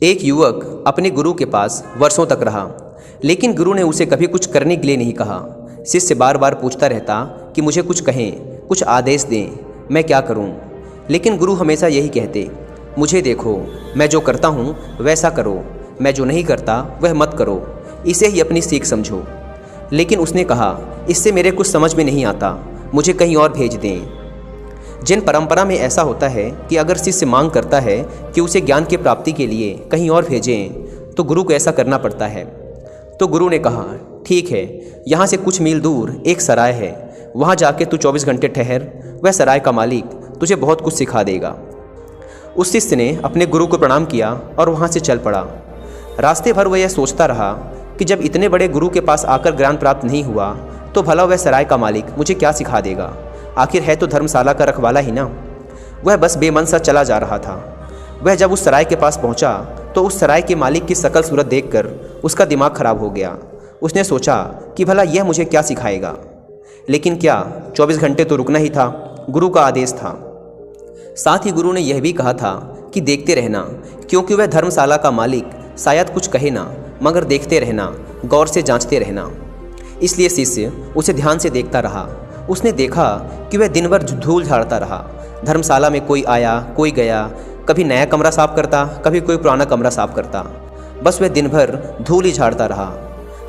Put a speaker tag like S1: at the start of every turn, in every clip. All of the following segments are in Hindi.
S1: एक युवक अपने गुरु के पास वर्षों तक रहा, लेकिन गुरु ने उसे कभी कुछ करने के लिए नहीं कहा। शिष्य बार बार पूछता रहता कि मुझे कुछ कहें, कुछ आदेश दें, मैं क्या करूं? लेकिन गुरु हमेशा यही कहते, मुझे देखो, मैं जो करता हूं वैसा करो, मैं जो नहीं करता वह मत करो, इसे ही अपनी सीख समझो। लेकिन उसने कहा, इससे मेरे कुछ समझ में नहीं आता, मुझे कहीं और भेज दें। जिन परंपरा में ऐसा होता है कि अगर शिष्य मांग करता है कि उसे ज्ञान की प्राप्ति के लिए कहीं और भेजें, तो गुरु को ऐसा करना पड़ता है। तो गुरु ने कहा, ठीक है, यहाँ से कुछ मील दूर एक सराय है, वहाँ जाके तू 24 घंटे ठहर, वह सराय का मालिक तुझे बहुत कुछ सिखा देगा। उस शिष्य ने अपने गुरु को प्रणाम किया और वहाँ से चल पड़ा। रास्ते भर वह यह सोचता रहा कि जब इतने बड़े गुरु के पास आकर ज्ञान प्राप्त नहीं हुआ, तो भला वह सराय का मालिक मुझे क्या सिखा देगा? आखिर है तो धर्मशाला का रखवाला ही ना। वह बस बेमन सा चला जा रहा था। वह जब उस सराय के पास पहुंचा, तो उस सराय के मालिक की शकल सूरत देखकर उसका दिमाग खराब हो गया। उसने सोचा कि भला यह मुझे क्या सिखाएगा। लेकिन क्या 24 घंटे तो रुकना ही था, गुरु का आदेश था। साथ ही गुरु ने यह भी कहा था कि देखते रहना, क्योंकि वह धर्मशाला का मालिक शायद कुछ कहे ना, मगर देखते रहना, गौर से जांचते रहना। इसलिए शिष्य उसे ध्यान से देखता रहा। उसने देखा कि वह दिन भर धूल झाड़ता रहा। धर्मशाला में कोई आया, कोई गया, कभी नया कमरा साफ करता, कभी कोई पुराना कमरा साफ करता। बस वह दिन भर धूल ही झाड़ता रहा।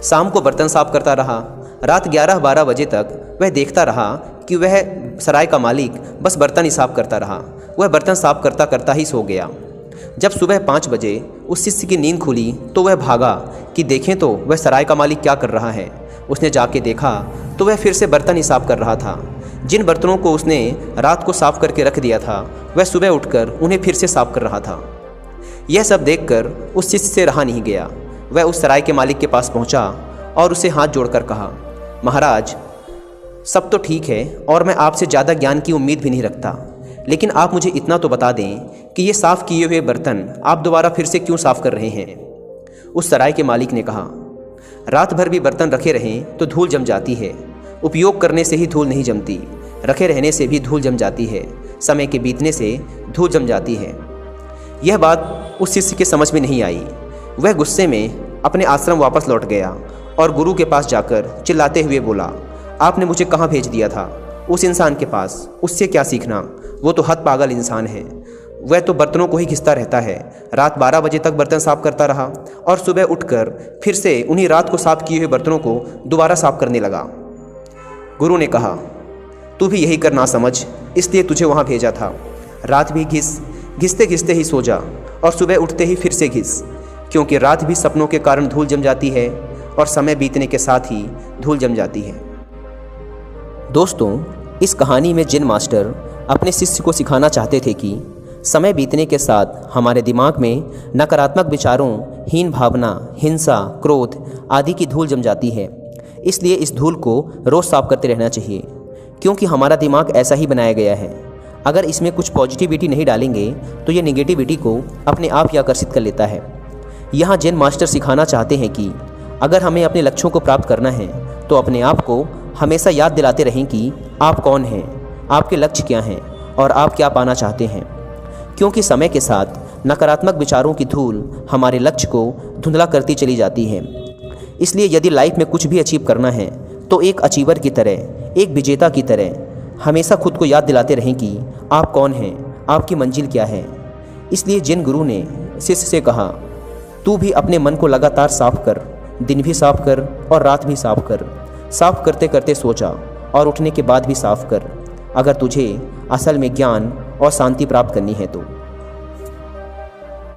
S1: शाम को बर्तन साफ करता रहा। रात 11-12 बजे तक वह देखता रहा कि वह सराय का मालिक बस बर्तन ही साफ करता रहा। वह बर्तन साफ करता करता ही सो गया। जब सुबह 5 बजे उस शिष्य की नींद खुली, तो वह भागा कि देखें तो वह सराय का मालिक क्या कर रहा है। उसने जाके देखा तो वह फिर से बर्तन ही साफ कर रहा था। जिन बर्तनों को उसने रात को साफ करके रख दिया था, वह सुबह उठकर उन्हें फिर से साफ कर रहा था। यह सब देखकर उस शिष्य से रहा नहीं गया। वह उस सराय के मालिक के पास पहुंचा और उसे हाथ जोड़कर कहा, महाराज, सब तो ठीक है और मैं आपसे ज़्यादा ज्ञान की उम्मीद भी नहीं रखता, लेकिन आप मुझे इतना तो बता दें कि ये साफ़ किए हुए बर्तन आप दोबारा फिर से क्यों साफ़ कर रहे हैं। उस सराय के मालिक ने कहा, रात भर भी बर्तन रखे रहें तो धूल जम जाती है। उपयोग करने से ही धूल नहीं जमती, रखे रहने से भी धूल जम जाती है। समय के बीतने से धूल जम जाती है। यह बात उस शिष्य के समझ में नहीं आई। वह गुस्से में अपने आश्रम वापस लौट गया और गुरु के पास जाकर चिल्लाते हुए बोला, आपने मुझे कहाँ भेज दिया था? उस इंसान के पास। उससे क्या सीखना? वो तो हद पागल इंसान है। वह तो बर्तनों को ही घिसता रहता है। रात 12 बजे तक बर्तन साफ करता रहा और सुबह उठकर फिर से उन्हीं रात को साफ किए हुए बर्तनों को दोबारा साफ करने लगा। गुरु ने कहा, तू भी यही करना समझ, इसलिए तुझे वहाँ भेजा था। रात भी घिसते घिसते ही सो जा और सुबह उठते ही फिर से घिस, क्योंकि रात भी सपनों के कारण धूल जम जाती है और समय बीतने के साथ ही धूल जम जाती है। दोस्तों, इस कहानी में जिन मास्टर अपने शिष्य को सिखाना चाहते थे कि समय बीतने के साथ हमारे दिमाग में नकारात्मक विचारों, हीन भावना, हिंसा, क्रोध आदि की धूल जम जाती है। इसलिए इस धूल को रोज़ साफ करते रहना चाहिए, क्योंकि हमारा दिमाग ऐसा ही बनाया गया है। अगर इसमें कुछ पॉजिटिविटी नहीं डालेंगे तो ये नेगेटिविटी को अपने आप ही आकर्षित कर लेता है। यहाँ जैन मास्टर सिखाना चाहते हैं कि अगर हमें अपने लक्ष्यों को प्राप्त करना है तो अपने आप को हमेशा याद दिलाते रहें कि आप कौन हैं, आपके लक्ष्य क्या हैं और आप क्या पाना चाहते हैं। क्योंकि समय के साथ नकारात्मक विचारों की धूल हमारे लक्ष्य को धुंधला करती चली जाती है। इसलिए यदि लाइफ में कुछ भी अचीव करना है तो एक अचीवर की तरह, एक विजेता की तरह हमेशा खुद को याद दिलाते रहें कि आप कौन हैं, आपकी मंजिल क्या है। इसलिए जिन गुरु ने शिष्य से कहा, तू भी अपने मन को लगातार साफ कर, दिन भी साफ कर और रात भी साफ कर। साफ करते करते सोचा और उठने के बाद भी साफ कर, अगर तुझे असल में ज्ञान और शांति प्राप्त करनी है तो।